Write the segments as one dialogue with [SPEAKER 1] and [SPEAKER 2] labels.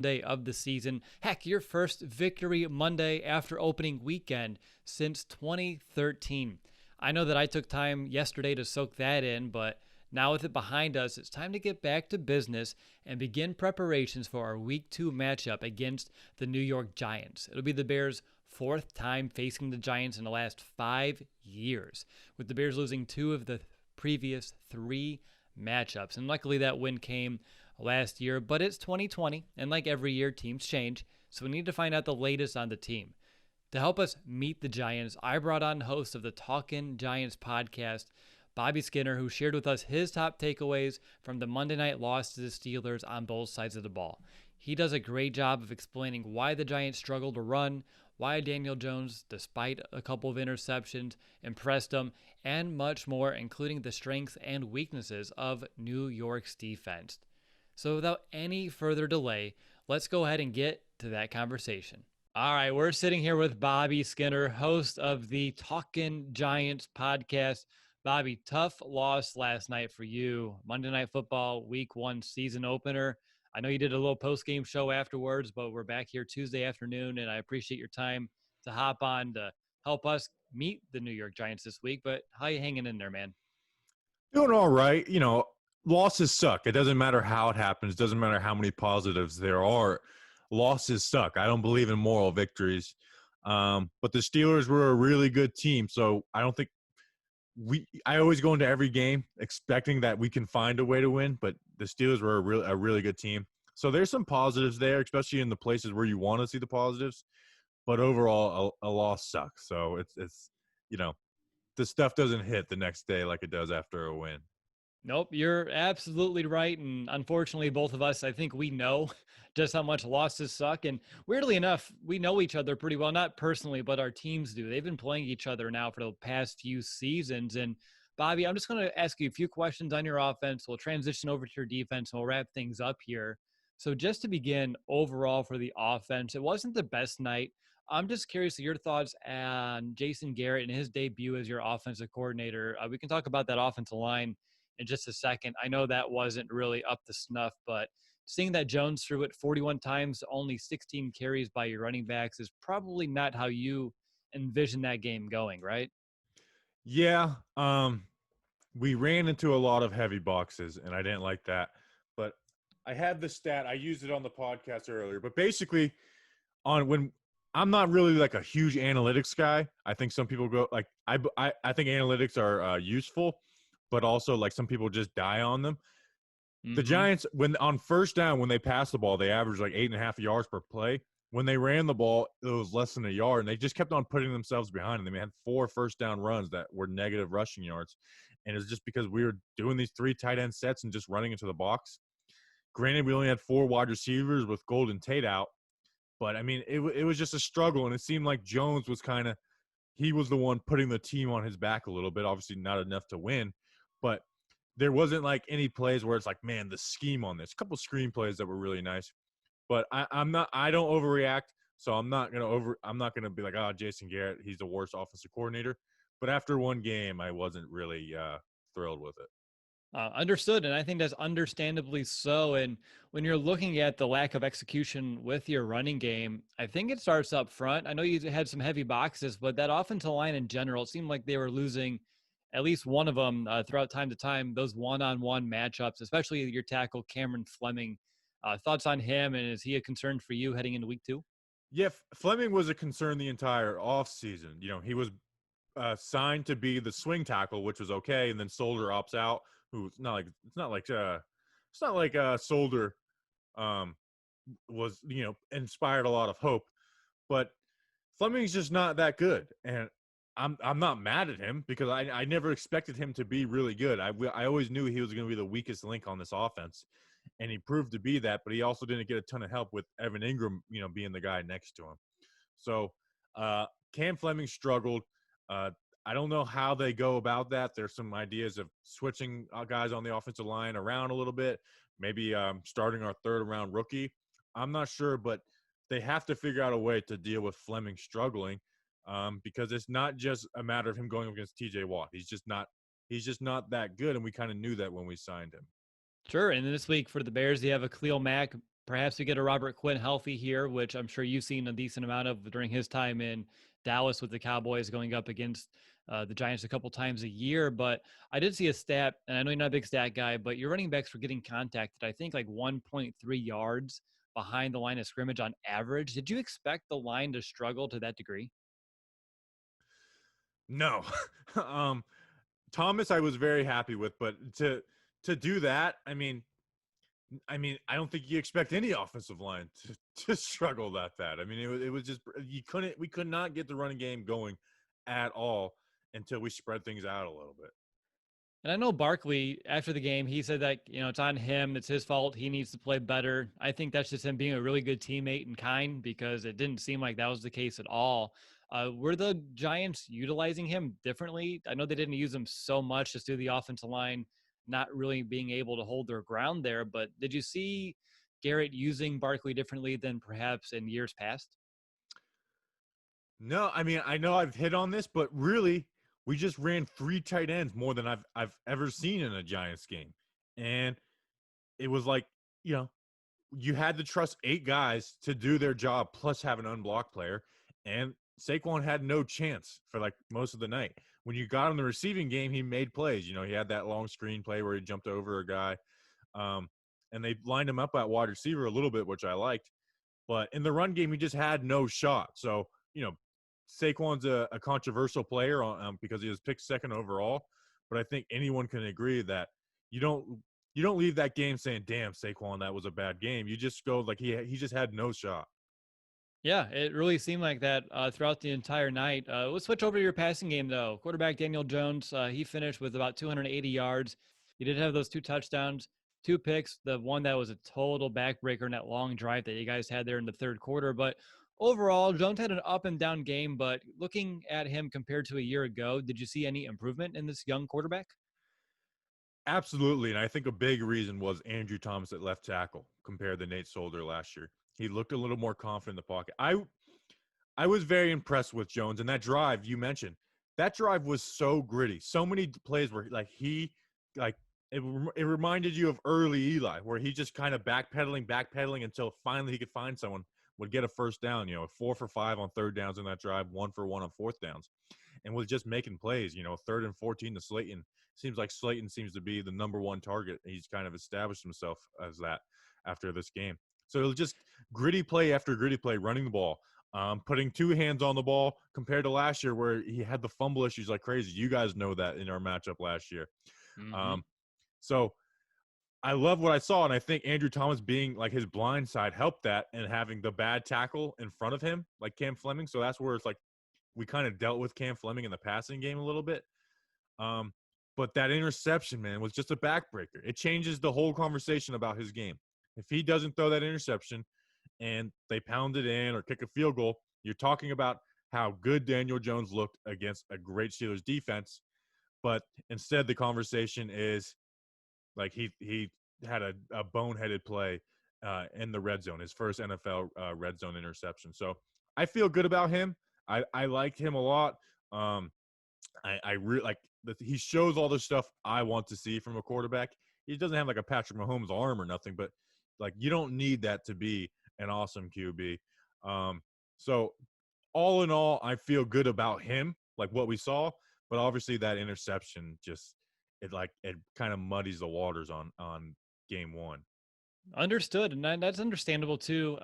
[SPEAKER 1] Day of the season. Heck, your first Victory Monday after opening weekend since 2013. I know that I took time yesterday to soak that in, but now with it behind us, it's time to get back to business and begin preparations for our Week 2 matchup against the New York Giants. It'll be the Bears' fourth time facing the Giants in the last 5 years, with the Bears losing 2 of the previous 3 matchups. And luckily that win came last year, but it's 2020, and like every year, teams change, so we need to find out the latest on the team. To help us meet the Giants, I brought on host of the Talkin Giants podcast, Bobby Skinner, who shared with us his top takeaways from the Monday night loss to the Steelers on both sides of the ball. He does a great job of explaining why the Giants struggled to run, why Daniel Jones, despite a couple of interceptions, impressed them, and much more, including the strengths and weaknesses of New York's defense. So without any further delay, let's go ahead and get to that conversation. All right, we're sitting here with Bobby Skinner, host of the Talkin Giants podcast. Bobby, tough loss last night for you. Monday Night Football, Week 1 season opener. I know you did a little post-game show afterwards, but we're back here Tuesday afternoon, and I appreciate your time to hop on to help us meet the New York Giants this week. But how you hanging in there, man?
[SPEAKER 2] Doing all right. Losses suck. It doesn't matter how it happens. It doesn't matter how many positives there are. Losses suck. I don't believe in moral victories. But the Steelers were a really good team, so I don't think I always go into every game expecting that we can find a way to win, but the Steelers were a really good team. So there's some positives there, especially in the places where you want to see the positives. But overall, a loss sucks. So it's the stuff doesn't hit the next day like it does after a win.
[SPEAKER 1] Nope, you're absolutely right. And unfortunately, both of us, I think we know just how much losses suck. And weirdly enough, we know each other pretty well, not personally, but our teams do. They've been playing each other now for the past few seasons. And Bobby, I'm just going to ask you a few questions on your offense. We'll transition over to your defense and we'll wrap things up here. So just to begin, overall for the offense, it wasn't the best night. I'm just curious of your thoughts on Jason Garrett and his debut as your offensive coordinator. We can talk about that offensive line in just a second. I know that wasn't really up to snuff, but seeing that Jones threw it 41 times, only 16 carries by your running backs is probably not how you envision that game going, right?
[SPEAKER 2] Yeah. We ran into a lot of heavy boxes, and I didn't like that. But I had the stat. I used it on the podcast earlier. But basically, when I'm not really like a huge analytics guy. I think some people go like I think analytics are useful, but also like some people just die on them. The Giants, when on first down, when they passed the ball, they averaged like 8.5 yards per play. When they ran the ball, it was less than a yard, and they just kept on putting themselves behind. And they had 4 first down runs that were negative rushing yards. And it was just because we were doing these 3 tight end sets and just running into the box. Granted, we only had 4 wide receivers with Golden Tate out. But, I mean, it was just a struggle, and it seemed like Jones was he was the one putting the team on his back a little bit, obviously not enough to win. But there wasn't, like, any plays where it's like, man, the scheme on this. A couple screen plays that were really nice. But I don't overreact, so I'm not gonna be like, Jason Garrett, he's the worst offensive coordinator. But after one game, I wasn't really thrilled with it.
[SPEAKER 1] Understood, and I think that's understandably so. And when you're looking at the lack of execution with your running game, I think it starts up front. I know you had some heavy boxes, but that offensive line in general, it seemed like they were losing at least one of them throughout time to time, those one-on-one matchups, especially your tackle, Cameron Fleming. Thoughts on him, and is he a concern for you heading into week 2?
[SPEAKER 2] Yeah, Fleming was a concern the entire offseason. He was signed to be the swing tackle, which was okay, and then Solder opts out. It's not like Solder was inspired a lot of hope, but Fleming's just not that good, and I'm not mad at him because I never expected him to be really good. I always knew he was going to be the weakest link on this offense, and he proved to be that. But he also didn't get a ton of help with Evan Ingram, being the guy next to him. So Cam Fleming struggled. I don't know how they go about that. There's some ideas of switching guys on the offensive line around a little bit, maybe starting our third-round rookie. I'm not sure, but they have to figure out a way to deal with Fleming struggling because it's not just a matter of him going up against T.J. Watt. He's just not that good, and we kind of knew that when we signed him.
[SPEAKER 1] Sure, and this week for the Bears, you have a Khalil Mack perhaps we get a Robert Quinn healthy here, which I'm sure you've seen a decent amount of during his time in Dallas with the Cowboys going up against the Giants a couple times a year. But I did see a stat, and I know you're not a big stat guy, but your running backs were getting contacted, I think, like 1.3 yards behind the line of scrimmage on average. Did you expect the line to struggle to that degree?
[SPEAKER 2] No. Thomas I was very happy with, but to do that, I don't think you expect any offensive line to struggle that bad. I mean, it was just we could not get the running game going at all until we spread things out a little bit.
[SPEAKER 1] And I know Barkley, after the game, he said that, it's on him. It's his fault. He needs to play better. I think that's just him being a really good teammate and kind, because it didn't seem like that was the case at all. Were the Giants utilizing him differently? I know they didn't use him so much just due to the offensive line not really being able to hold their ground there. But did you see Garrett using Barkley differently than perhaps in years past?
[SPEAKER 2] No, I mean, I know I've hit on this, but really, we just ran 3 tight ends more than I've ever seen in a Giants game. And it was like, you know, you had to trust 8 guys to do their job plus have an unblocked player. And Saquon had no chance for like most of the night. When you got him the receiving game, he made plays. You know, he had that long screen play where he jumped over a guy. And they lined him up at wide receiver a little bit, which I liked. But in the run game, he just had no shot. So, Saquon's a controversial player because he was picked second overall. But I think anyone can agree that you don't leave that game saying, "Damn, Saquon, that was a bad game." You just go like he just had no shot.
[SPEAKER 1] Yeah, it really seemed like that throughout the entire night. Let's switch over to your passing game, though. Quarterback Daniel Jones, he finished with about 280 yards. He did have those 2 touchdowns, 2 picks, the one that was a total backbreaker in that long drive that you guys had there in the third quarter. But overall, Jones had an up and down game. But looking at him compared to a year ago, did you see any improvement in this young quarterback?
[SPEAKER 2] Absolutely, and I think a big reason was Andrew Thomas at left tackle compared to Nate Solder last year. He looked a little more confident in the pocket. I was very impressed with Jones, and that drive you mentioned. That drive was so gritty. So many plays where like it reminded you of early Eli, where he just kind of backpedaling until finally he could find someone, would get a first down. 4 for 5 on third downs in that drive, 1 for 1 on fourth downs, and was just making plays. 3rd and 14 to Slayton. Seems like Slayton seems to be the number one target. He's kind of established himself as that after this game. So it was just gritty play after gritty play, running the ball, putting 2 hands on the ball compared to last year where he had the fumble issues like crazy. You guys know that in our matchup last year.
[SPEAKER 1] Mm-hmm.
[SPEAKER 2] So I love what I saw, and I think Andrew Thomas being like his blind side helped that, and having the bad tackle in front of him, like Cam Fleming. So that's where it's like we kind of dealt with Cam Fleming in the passing game a little bit. But that interception, man, was just a backbreaker. It changes the whole conversation about his game. If he doesn't throw that interception and they pound it in or kick a field goal, you're talking about how good Daniel Jones looked against a great Steelers defense. But instead, the conversation is like he had a boneheaded play in the red zone, his first NFL red zone interception. So I feel good about him. I liked him a lot. I really like that he shows all the stuff I want to see from a quarterback. He doesn't have like a Patrick Mahomes arm or nothing, but like you don't need that to be an awesome QB. So all in all, I feel good about him, like what we saw. But obviously, that interception just it kind of muddies the waters on game 1.
[SPEAKER 1] Understood, and that's understandable too.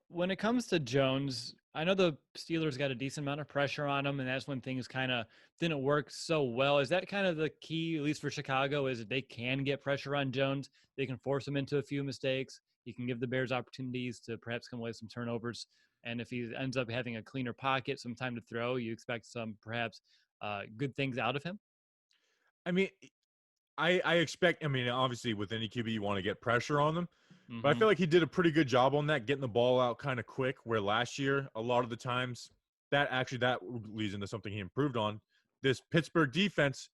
[SPEAKER 1] When it comes to Jones, I know the Steelers got a decent amount of pressure on him, and that's when things kind of didn't work so well. Is that kind of the key, at least for Chicago, is that they can get pressure on Jones? They can force him into a few mistakes. He can give the Bears opportunities to perhaps come away with some turnovers. And if he ends up having a cleaner pocket, some time to throw, you expect some perhaps good things out of him?
[SPEAKER 2] I mean, I expect. I mean, obviously, with any QB, you want to get pressure on them. But I
[SPEAKER 1] Mm-hmm.
[SPEAKER 2] feel like he did a pretty good job on that, getting the ball out kind of quick, where last year, a lot of the times, that leads into something he improved on. This Pittsburgh defense,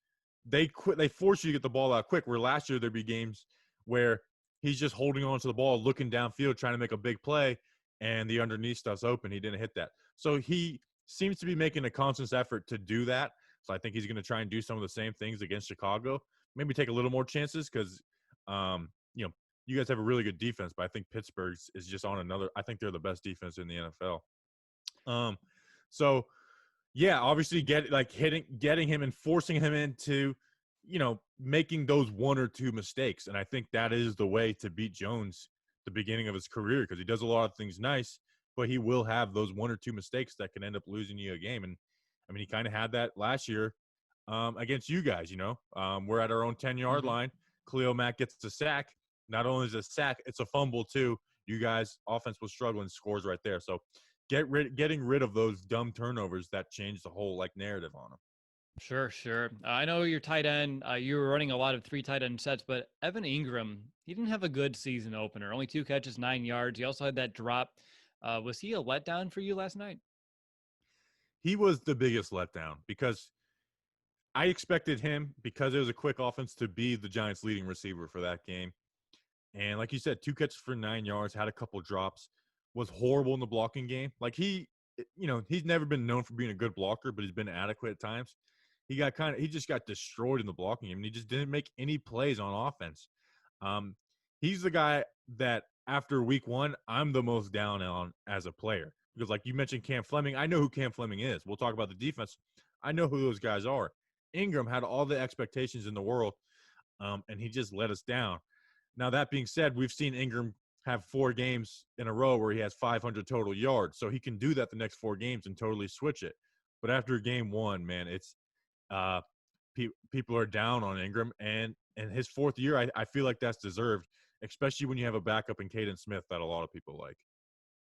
[SPEAKER 2] they force you to get the ball out quick, where last year there'd be games where he's just holding on to the ball, looking downfield, trying to make a big play, and the underneath stuff's open. He didn't hit that. So he seems to be making a conscious effort to do that. So I think he's going to try and do some of the same things against Chicago. Maybe take a little more chances because, you guys have a really good defense, but I think Pittsburgh is just on another. I think they're the best defense in the NFL. So yeah, obviously getting him and forcing him into, making those one or two mistakes. And I think that is the way to beat Jones the beginning of his career, because he does a lot of things nice, but he will have those one or two mistakes that can end up losing you a game. And I mean, he kind of had that last year against you guys, we're at our own 10-yard line. Khalil Mack gets a sack. Not only is it a sack, it's a fumble too. You guys, offense was struggling, scores right there. So getting rid of those dumb turnovers that change the whole narrative on them.
[SPEAKER 1] Sure, sure. I know your tight end, you were running a lot of 3 tight end sets, but Evan Ingram, he didn't have a good season opener. Only 2 catches, 9 yards. He also had that drop. Was he a letdown for you last night?
[SPEAKER 2] He was the biggest letdown because I expected him, because it was a quick offense, to be the Giants' leading receiver for that game. And like you said, 2 catches for 9 yards, had a couple drops, was horrible in the blocking game. He's never been known for being a good blocker, but he's been adequate at times. He just got destroyed in the blocking game, and he just didn't make any plays on offense. He's the guy that after week 1, I'm the most down on as a player, because like you mentioned Cam Fleming, I know who Cam Fleming is. We'll talk about the defense. I know who those guys are. Ingram had all the expectations in the world, and he just let us down. Now, that being said, we've seen Ingram have 4 games in a row where he has 500 total yards. So he can do that the next 4 games and totally switch it. But after game 1, man, it's people are down on Ingram. And in his 4th year, I feel like that's deserved, especially when you have a backup in Kaden Smith that a lot of people like.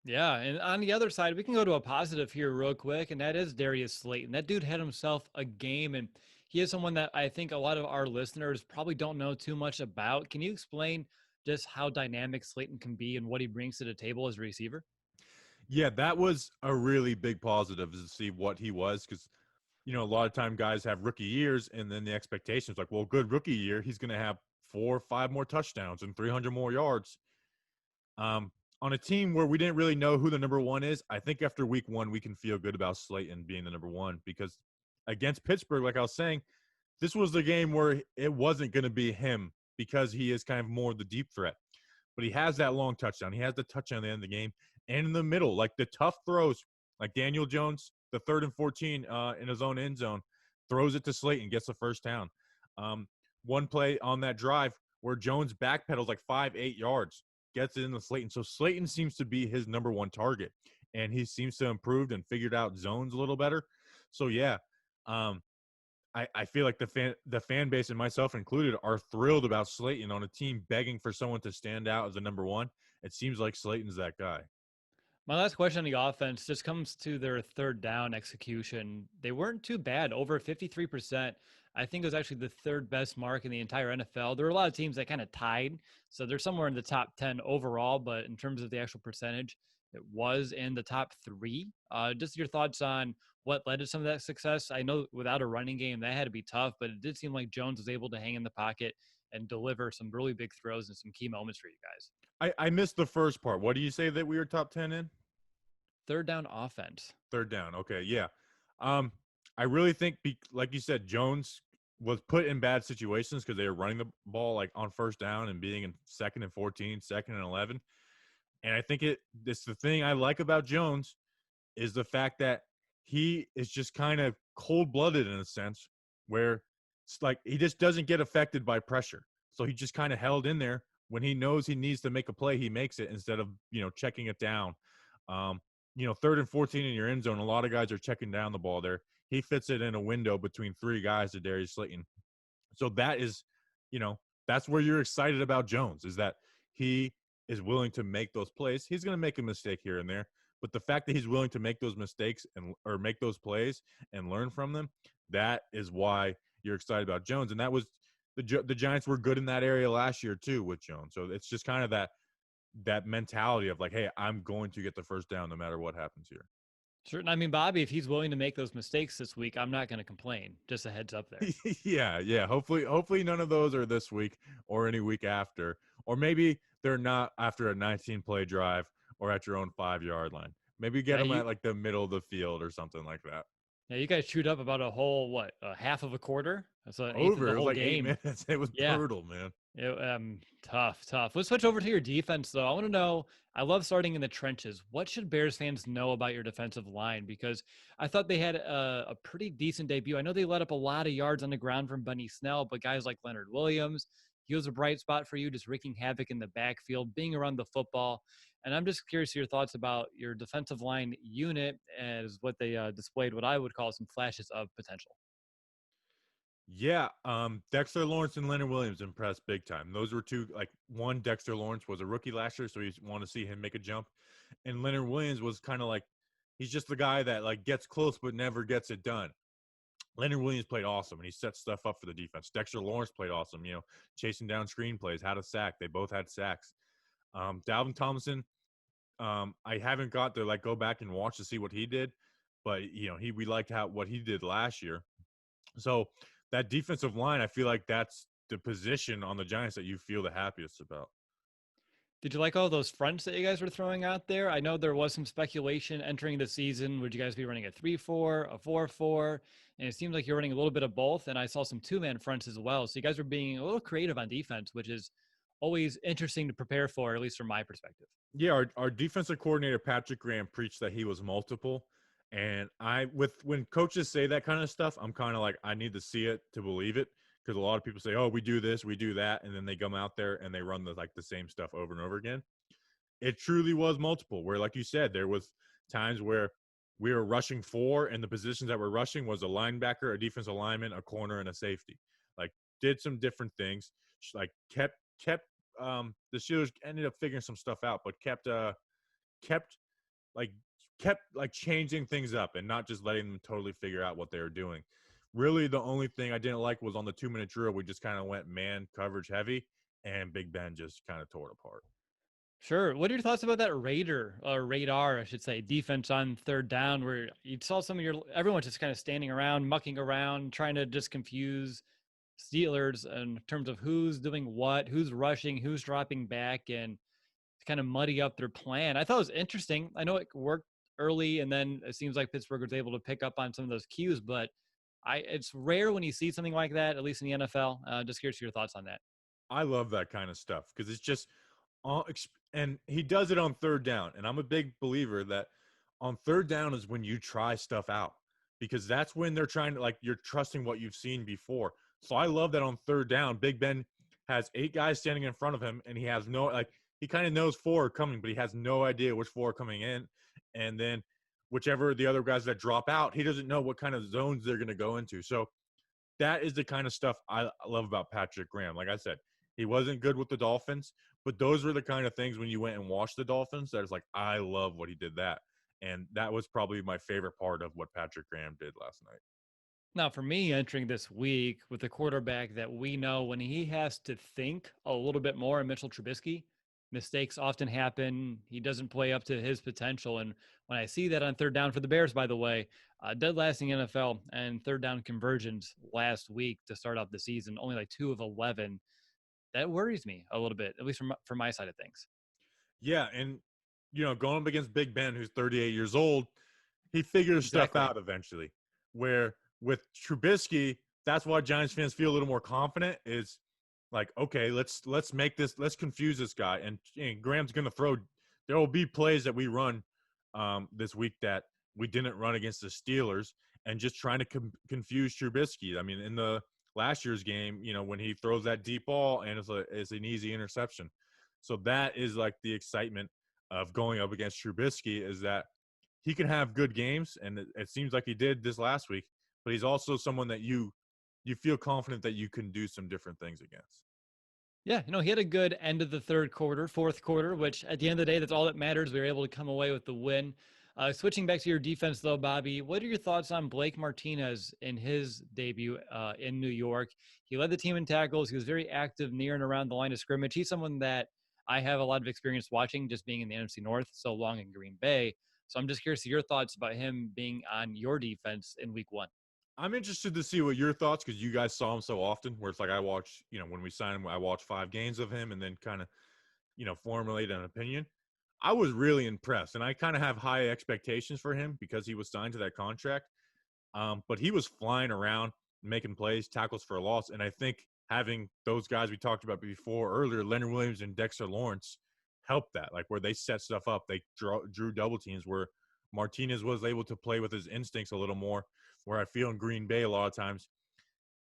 [SPEAKER 1] Yeah, and on the other side, we can go to a positive here real quick, and that is Darius Slayton. That dude had himself a game, and he is someone that I think a lot of our listeners probably don't know too much about. Can you explain just how dynamic Slayton can be and what he brings to the table as a receiver?
[SPEAKER 2] Yeah, that was a really big positive, to see what he was, because a lot of time guys have rookie years, and then the expectations like, well, good rookie year, he's going to have 4 or 5 more touchdowns and 300 more yards. On a team where we didn't really know who the number 1 is, I think after week 1 we can feel good about Slayton being the number 1, because against Pittsburgh, like I was saying, this was the game where it wasn't going to be him, because he is kind of more the deep threat. But he has that long touchdown. He has the touchdown at the end of the game. And in the middle, like the tough throws, like Daniel Jones, the 3rd and 14 in his own end zone, throws it to Slayton, gets the first down. One play on that drive where Jones backpedals like 5-8 yards, gets it into Slayton. So Slayton seems to be his number 1 target, and he seems to have improved and figured out zones a little better. So yeah, I feel like the fan base, and myself included, are thrilled about Slayton on a team begging for someone to stand out as a number 1. It seems like Slayton's that guy.
[SPEAKER 1] My last question on the offense just comes to their 3rd down execution. They weren't too bad, over 53%. I think it was actually the 3rd best mark in the entire NFL. There were a lot of teams that kind of tied, so they're somewhere in the top 10 overall, but in terms of the actual percentage, it was in the top 3. Just your thoughts on what led to some of that success. I know without a running game, that had to be tough, but it did seem like Jones was able to hang in the pocket and deliver some really big throws and some key moments for you guys.
[SPEAKER 2] I missed the first part. What do you say that we were top 10 in?
[SPEAKER 1] 3rd down offense.
[SPEAKER 2] 3rd down. Okay, yeah. I really think, like you said, Jones was put in bad situations because they were running the ball like on 1st down and being in 2nd and 14, 2nd and 11. And I think it's the thing I like about Jones is the fact that he is just kind of cold-blooded in a sense, where it's like he just doesn't get affected by pressure. So he just kind of held in there. When he knows he needs to make a play, he makes it instead of, checking it down. 3rd and 14 in your end zone, a lot of guys are checking down the ball there. He fits it in a window between 3 guys to Darius Slayton. So that is, that's where you're excited about Jones, is that he is willing to make those plays. He's going to make a mistake here and there, but the fact that he's willing to make those mistakes or make those plays and learn from them, that is why you're excited about Jones. And that was the Giants were good in that area last year too with Jones. So it's just kind of that mentality of like, hey, I'm going to get the first down no matter what happens here.
[SPEAKER 1] Sure. I mean, Bobby, if he's willing to make those mistakes this week, I'm not going to complain. Just a heads up there.
[SPEAKER 2] Yeah. Hopefully none of those are this week or any week after. Or maybe they're not after a 19-play drive or at your own 5-yard line. Maybe get them at like the middle of the field or something like that.
[SPEAKER 1] Yeah, you guys chewed up about a whole, a half of a quarter? That's
[SPEAKER 2] over.
[SPEAKER 1] the
[SPEAKER 2] It was
[SPEAKER 1] whole
[SPEAKER 2] like
[SPEAKER 1] game.
[SPEAKER 2] 8 minutes. It was brutal, man.
[SPEAKER 1] Tough. Let's switch over to your defense, though. I want to know. I love starting in the trenches. What should Bears fans know about your defensive line? Because I thought they had a pretty decent debut. I know they let up a lot of yards on the ground from Benny Snell, but guys like Leonard Williams, he was a bright spot for you, just wreaking havoc in the backfield, being around the football. And I'm just curious your thoughts about your defensive line unit as what they displayed, what I would call some flashes of potential.
[SPEAKER 2] Yeah, Dexter Lawrence and Leonard Williams impressed big time. Those were two, like one, Dexter Lawrence was a rookie last year, so you want to see him make a jump. And Leonard Williams was kind of like, he's just the guy that like gets close but never gets it done. Leonard Williams played awesome, and he set stuff up for the defense. Dexter Lawrence played awesome, chasing down screenplays, had a sack. They both had sacks. Dalvin Thompson, I haven't got to like go back and watch to see what he did, but we liked what he did last year. So that defensive line, I feel like that's the position on the Giants that you feel the happiest about.
[SPEAKER 1] Did you like all those fronts that you guys were throwing out there? I know there was some speculation entering the season. Would you guys be running a 3-4, a 4-4? And it seems like you're running a little bit of both. And I saw some two-man fronts as well. So you guys were being a little creative on defense, which is always interesting to prepare for, at least from my perspective.
[SPEAKER 2] Yeah, our defensive coordinator Patrick Graham preached that he was multiple. And when coaches say that kind of stuff, I'm kind of like, I need to see it to believe it, because a lot of people say, "Oh, we do this, we do that," and then they come out there and they run the same stuff over and over again. It truly was multiple. Where, like you said, there was times where we were rushing four, and the positions that we're rushing was a linebacker, a defensive lineman, a corner, and a safety. Like, did some different things. Like kept the Steelers ended up figuring some stuff out, but kept like kept like changing things up and not just letting them totally figure out what they were doing. Really, the only thing I didn't like was on the 2-minute drill, we just kind of went man coverage heavy, and Big Ben just kind of tore it apart.
[SPEAKER 1] Sure. What are your thoughts about that radar, I should say, defense on third down, where you saw some of everyone just kind of standing around, mucking around, trying to just confuse Steelers in terms of who's doing what, who's rushing, who's dropping back, and kind of muddy up their plan. I thought it was interesting. I know it worked early, and then it seems like Pittsburgh was able to pick up on some of those cues, but it's rare when you see something like that, at least in the NFL. Just curious your thoughts on that.
[SPEAKER 2] I love that kind of stuff because it's just and he does it on third down. And I'm a big believer that on third down is when you try stuff out, because that's when they're trying to, like, you're trusting what you've seen before. So I love that on third down, Big Ben has 8 guys standing in front of him, and he has he kind of knows 4 are coming, but he has no idea which 4 are coming in. And then whichever the other guys that drop out, he doesn't know what kind of zones they're going to go into. So that is the kind of stuff I love about Patrick Graham. Like I said, he wasn't good with the Dolphins, but those were the kind of things when you went and watched the Dolphins that is like, I love what he did that. And that was probably my favorite part of what Patrick Graham did last night.
[SPEAKER 1] Now, for me, entering this week with a quarterback that we know when he has to think a little bit more, Mitchell Trubisky, mistakes often happen. He doesn't play up to his potential. And when I see that on third down for the Bears, by the way, dead last in the NFL and third down conversions last week to start off the season, only like 2 of 11. That worries me a little bit, at least from my side of things.
[SPEAKER 2] Yeah, and going up against Big Ben, who's 38 years old, he figures stuff
[SPEAKER 1] Exactly.
[SPEAKER 2] out eventually. Where with Trubisky, that's why Giants fans feel a little more confident. Is like, okay, let's confuse this guy, and Graham's going to throw. There will be plays that we run this week that we didn't run against the Steelers, and just trying to confuse Trubisky. I mean, in the last year's game, when he throws that deep ball and it's an easy interception. So that is like the excitement of going up against Trubisky, is that he can have good games, and it seems like he did this last week, but he's also someone that you feel confident that you can do some different things against.
[SPEAKER 1] Yeah, he had a good end of the third quarter, fourth quarter, which at the end of the day, that's all that matters. We were able to come away with the win. Switching back to your defense, though, Bobby, what are your thoughts on Blake Martinez in his debut in New York? He led the team in tackles. He was very active near and around the line of scrimmage. He's someone that I have a lot of experience watching, just being in the NFC North so long in Green Bay. So I'm just curious to your thoughts about him being on your defense in week 1.
[SPEAKER 2] I'm interested to see what your thoughts, because you guys saw him so often, where it's like I watch, when we signed him, I watched 5 games of him and then kind of, formulate an opinion. I was really impressed, and I kind of have high expectations for him because he was signed to that contract. But he was flying around, making plays, tackles for a loss, and I think having those guys we talked about before earlier, Leonard Williams and Dexter Lawrence, helped that. Like where they set stuff up, they drew double teams where Martinez was able to play with his instincts a little more. Where I feel in Green Bay a lot of times,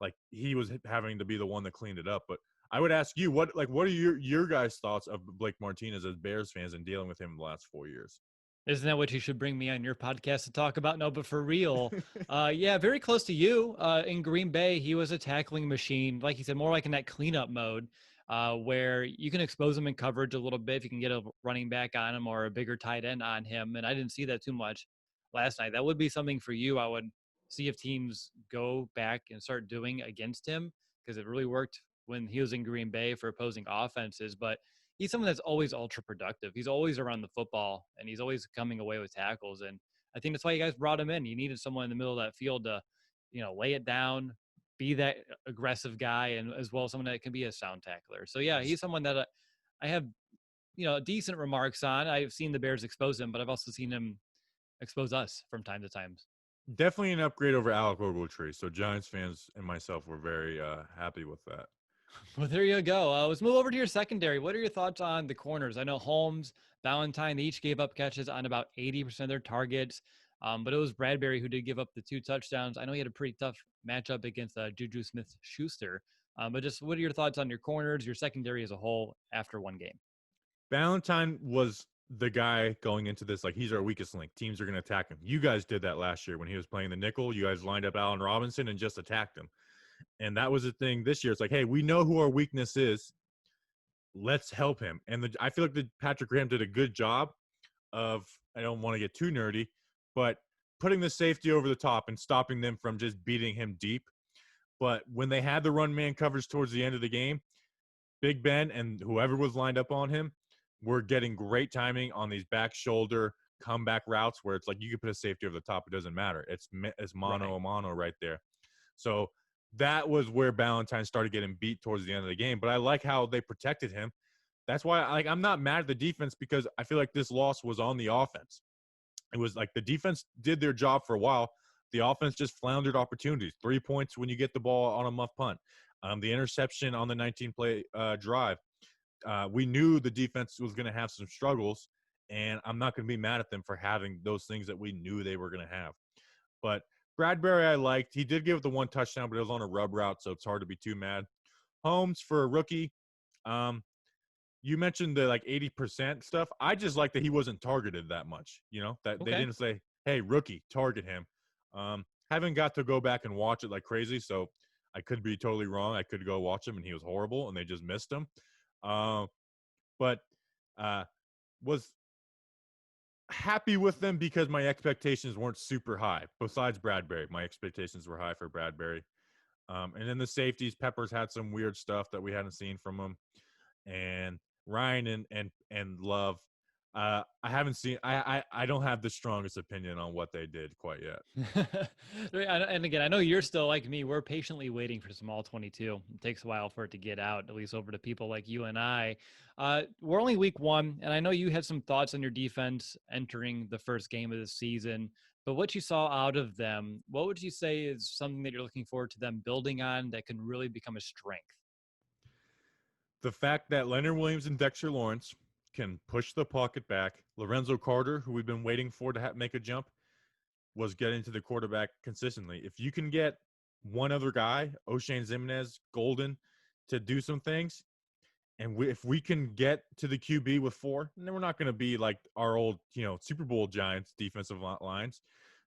[SPEAKER 2] like he was having to be the one that cleaned it up. But I would ask you, what are your guys' thoughts of Blake Martinez as Bears fans and dealing with him the last 4 years?
[SPEAKER 1] Isn't that what you should bring me on your podcast to talk about? No, but for real, yeah, very close to you. In Green Bay, he was a tackling machine, like you said, more like in that cleanup mode, where you can expose him in coverage a little bit if you can get a running back on him or a bigger tight end on him. And I didn't see that too much last night. That would be something for you. I would see if teams go back and start doing against him because it really worked when he was in Green Bay for opposing offenses. But he's someone that's always ultra productive. He's always around the football and he's always coming away with tackles. And I think that's why you guys brought him in. You needed someone in the middle of that field to, lay it down, be that aggressive guy, and as well as someone that can be a sound tackler. So yeah, he's someone that I have, decent remarks on. I've seen the Bears expose him, but I've also seen him expose us from time to time.
[SPEAKER 2] Definitely an upgrade over Alec Ogletree. So Giants fans and myself were very happy with that.
[SPEAKER 1] Well, there you go. Let's move over to your secondary. What are your thoughts on the corners? I know Holmes, Valentine, they each gave up catches on about 80% of their targets, but it was Bradbury who did give up the 2 touchdowns. I know he had a pretty tough matchup against Juju Smith-Schuster, but just what are your thoughts on your corners, your secondary as a whole after one game?
[SPEAKER 2] Valentine was the guy going into this, like he's our weakest link. Teams are going to attack him. You guys did that last year when he was playing the nickel. You guys lined up Allen Robinson and just attacked him. And that was the thing this year. It's like, hey, we know who our weakness is. Let's help him. And I feel like Patrick Graham did a good job of, I don't want to get too nerdy, but putting the safety over the top and stopping them from just beating him deep. But when they had the run man coverage towards the end of the game, Big Ben and whoever was lined up on him were getting great timing on these back shoulder comeback routes where it's like you can put a safety over the top. It doesn't matter. It's mono a mono right there. So that was where Ballantyne started getting beat towards the end of the game. But I like how they protected him. That's why I'm not mad at the defense because I feel like this loss was on the offense. It was like the defense did their job for a while. The offense just floundered opportunities. 3 points when you get the ball on a muff punt. The interception on the 19-play drive. We knew the defense was going to have some struggles, and I'm not going to be mad at them for having those things that we knew they were going to have. But Bradbury I liked. He did give the 1 touchdown, but it was on a rub route, so it's hard to be too mad. Holmes for a rookie. You mentioned the 80% stuff. I just like that he wasn't targeted that much, that They didn't say, hey, rookie, target him. Haven't got to go back and watch it like crazy, so I could be totally wrong. I could go watch him, and he was horrible, and they just missed him. But was happy with them because my expectations weren't super high. Besides Bradbury, my expectations were high for Bradbury. And then the safeties, Peppers had some weird stuff that we hadn't seen from him. And Ryan and Love, I haven't seen. I don't have the strongest opinion on what they did quite yet.
[SPEAKER 1] And again, I know you're still like me. We're patiently waiting for some all 22. It takes a while for it to get out, at least over to people like you and I. We're only week 1, and I know you had some thoughts on your defense entering the first game of the season. But what you saw out of them, what would you say is something that you're looking forward to them building on that can really become a strength?
[SPEAKER 2] The fact that Leonard Williams and Dexter Lawrence can push the pocket back. Lorenzo Carter, who we've been waiting for to make a jump, was getting to the quarterback consistently. If you can get one other guy, O'Shane Zimenez, Golden, to do some things, and if we can get to the QB with 4, then we're not going to be like our old, Super Bowl Giants defensive lines.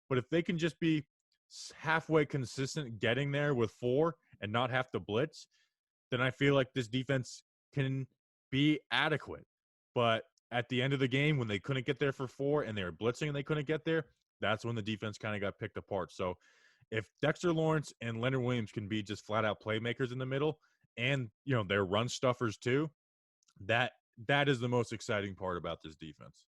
[SPEAKER 2] But if they can just be halfway consistent getting there with 4 and not have to blitz, then I feel like this defense can be adequate. But at the end of the game, when they couldn't get there for 4 and they were blitzing and they couldn't get there, that's when the defense kind of got picked apart. So if Dexter Lawrence and Leonard Williams can be just flat out playmakers in the middle and, they're run stuffers too, that is the most exciting part about this defense.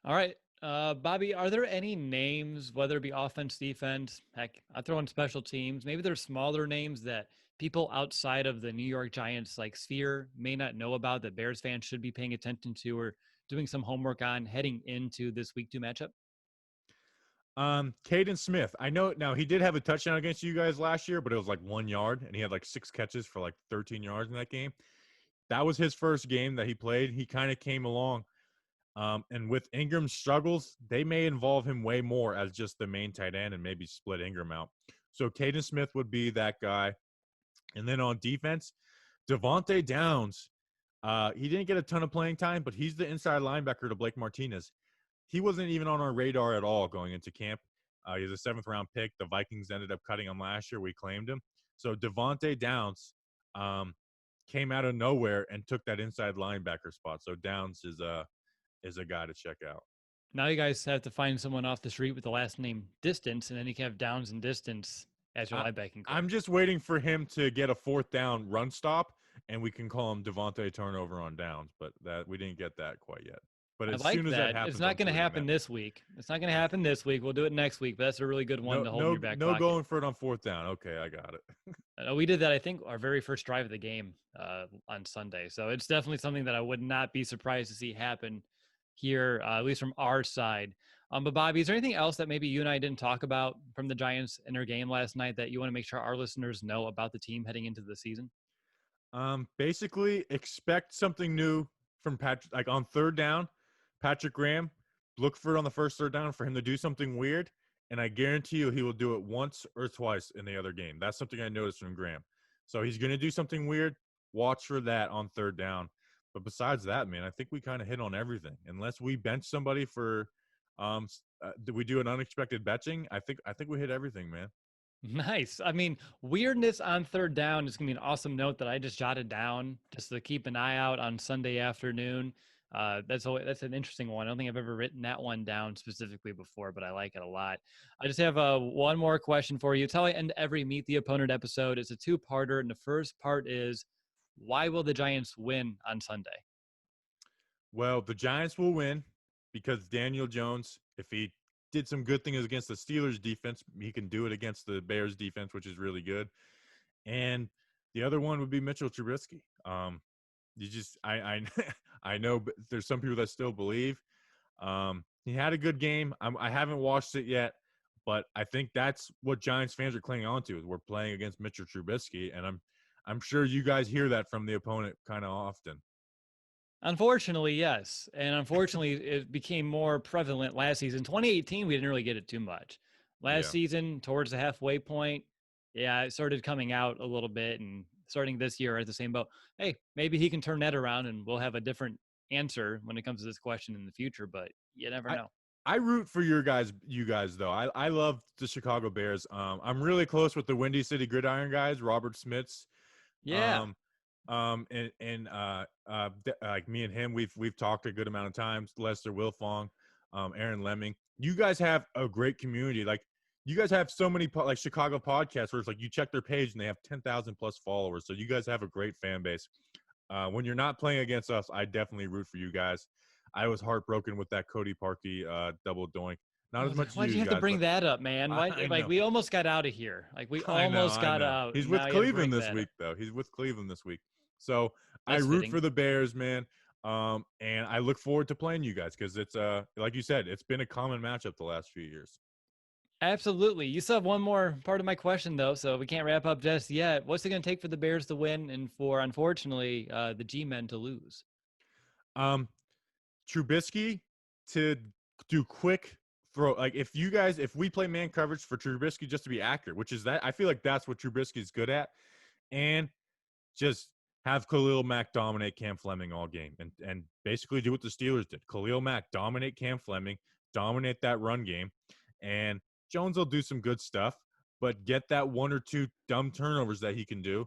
[SPEAKER 1] All right. Bobby, are there any names, whether it be offense, defense, heck, I throw in special teams, maybe there's smaller names that people outside of the New York Giants sphere may not know about that Bears fans should be paying attention to or doing some homework on heading into this week 2 matchup?
[SPEAKER 2] Kaden Smith. I know now he did have a touchdown against you guys last year, but it was like 1 yard, and he had like 6 catches for like 13 yards in that game. That was his first game that he played. He kind of came along. And with Ingram's struggles, they may involve him way more as just the main tight end and maybe split Ingram out. So Kaden Smith would be that guy. And then on defense, Devonte Downs. He didn't get a ton of playing time, but he's the inside linebacker to Blake Martinez. He wasn't even on our radar at all going into camp. He was a 7th-round pick. The Vikings ended up cutting him last year. We claimed him. So Devonte Downs came out of nowhere and took that inside linebacker spot. So Downs is a guy to check out.
[SPEAKER 1] Now you guys have to find someone off the street with the last name Distance, and then you can have Downs and Distance as your linebacking core.
[SPEAKER 2] I'm just waiting for him to get a 4th down run stop, and we can call him Devonte Turnover on Downs, but that we didn't get that quite yet. But as soon as that happens,
[SPEAKER 1] it's not going to happen this week. It's not going to happen this week. We'll do it next week, but that's a really good one to hold in your back pocket.
[SPEAKER 2] No going for it on 4th down. Okay, I got it.
[SPEAKER 1] We did that, I think, our very first drive of the game on Sunday. So it's definitely something that I would not be surprised to see happen here, at least from our side. But Bobby, is there anything else that maybe you and I didn't talk about from the Giants in their game last night that you want to make sure our listeners know about the team heading into the season?
[SPEAKER 2] Basically, expect something new from Patrick. Like on 3rd down, Patrick Graham, look for it on the first 3rd down for him to do something weird, and I guarantee you he will do it once or twice in the other game. That's something I noticed from Graham. So he's going to do something weird. Watch for that on 3rd down. But besides that, man, I think we kind of hit on everything. Unless we bench somebody for, do we do an unexpected benching? I think we hit everything, man.
[SPEAKER 1] Nice. I mean, weirdness on 3rd down is going to be an awesome note that I just jotted down just to keep an eye out on Sunday afternoon. That's an interesting one. I don't think I've ever written that one down specifically before, but I like it a lot. I just have one more question for you. It's how I end every Meet the Opponent episode. It's a 2-parter, and the first part is, why will the Giants win on Sunday?
[SPEAKER 2] Well, the Giants will win because Daniel Jones, if he did some good things against the Steelers defense, he can do it against the Bears defense, which is really good. And the other one would be Mitchell Trubisky. I know there's some people that still believe. He had a good game. I haven't watched it yet, but I think that's what Giants fans are clinging on to is we're playing against Mitchell Trubisky, and I'm sure you guys hear that from the opponent kind of often.
[SPEAKER 1] Unfortunately, yes. And unfortunately, it became more prevalent last season. 2018, we didn't really get it too much. Last season, towards the halfway point, it started coming out a little bit. And starting this year at the same boat, hey, maybe he can turn that around and we'll have a different answer when it comes to this question in the future. But you never know.
[SPEAKER 2] I root for you guys though. I love the Chicago Bears. I'm really close with the Windy City Gridiron guys, Robert Smits.
[SPEAKER 1] Yeah.
[SPEAKER 2] Like me and him, we've talked a good amount of times. Lester Wilfong, Aaron Lemming. You guys have a great community. Like you guys have so many like Chicago podcasts where it's like you check their page and they have 10,000 plus followers. So you guys have a great fan base. When you're not playing against us, I definitely root for you guys. I was heartbroken with that Cody Parkey double doink. Not as much.
[SPEAKER 1] Why'd you have to bring that up, man? We almost got out of here. Like we almost got out.
[SPEAKER 2] He's with Cleveland this week, though. He's with Cleveland this week. So I root for the Bears, man. And I look forward to playing you guys because it's like you said, it's been a common matchup the last few years.
[SPEAKER 1] Absolutely. You still have one more part of my question, though, so we can't wrap up just yet. What's it going to take for the Bears to win and for, unfortunately, the G-men to lose?
[SPEAKER 2] Trubisky to do quick throw. Like if we play man coverage for Trubisky just to be accurate, which is that I feel like that's what Trubisky's good at, and just have Khalil Mack dominate Cam Fleming all game and basically do what the Steelers did. Khalil Mack dominate Cam Fleming, dominate that run game, and Jones will do some good stuff, but get that 1 or 2 dumb turnovers that he can do.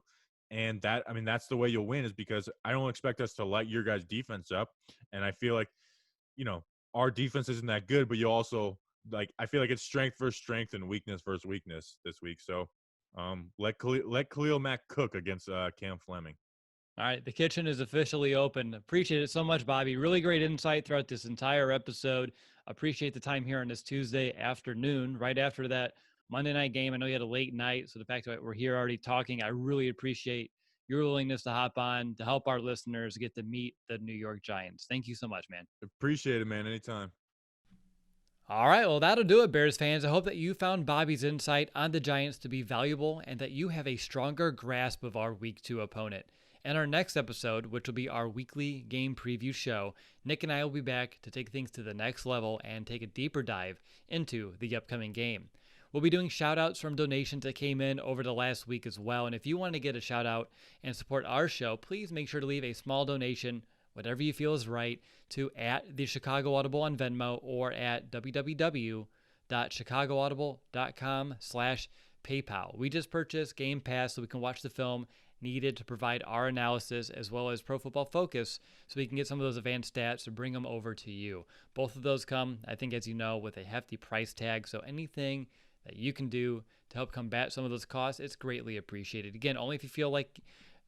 [SPEAKER 2] And that's the way you'll win is because I don't expect us to light your guys' defense up. And I feel like, our defense isn't that good, but you also I feel like it's strength versus strength and weakness versus weakness this week. So let Khalil Mack cook against Cam Fleming.
[SPEAKER 1] All right. The kitchen is officially open. Appreciate it so much, Bobby. Really great insight throughout this entire episode. Appreciate the time here on this Tuesday afternoon, right after that Monday night game. I know you had a late night, so the fact that we're here already talking, I really appreciate your willingness to hop on to help our listeners get to meet the New York Giants. Thank you so much, man.
[SPEAKER 2] Appreciate it, man. Anytime.
[SPEAKER 1] All right, well, that'll do it, Bears fans. I hope that you found Bobby's insight on the Giants to be valuable and that you have a stronger grasp of our Week 2 opponent. In our next episode, which will be our weekly game preview show, Nick and I will be back to take things to the next level and take a deeper dive into the upcoming game. We'll be doing shout-outs from donations that came in over the last week as well, and if you want to get a shout-out and support our show, please make sure to leave a small donation, whatever you feel is right, to at the Chicago Audible on Venmo or at www.chicagoaudible.com/PayPal. We just purchased Game Pass so we can watch the film needed to provide our analysis as well as Pro Football Focus so we can get some of those advanced stats to bring them over to you. Both of those come, I think, as you know, with a hefty price tag. So anything that you can do to help combat some of those costs, it's greatly appreciated. Again, only if you feel like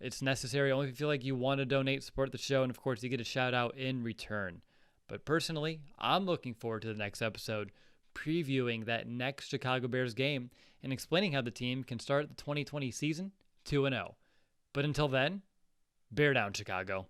[SPEAKER 1] it's necessary, only if you feel like you want to donate, support the show, and of course you get a shout out in return. But personally, I'm looking forward to the next episode, previewing that next Chicago Bears game and explaining how the team can start the 2020 season 2-0. But until then, bear down, Chicago.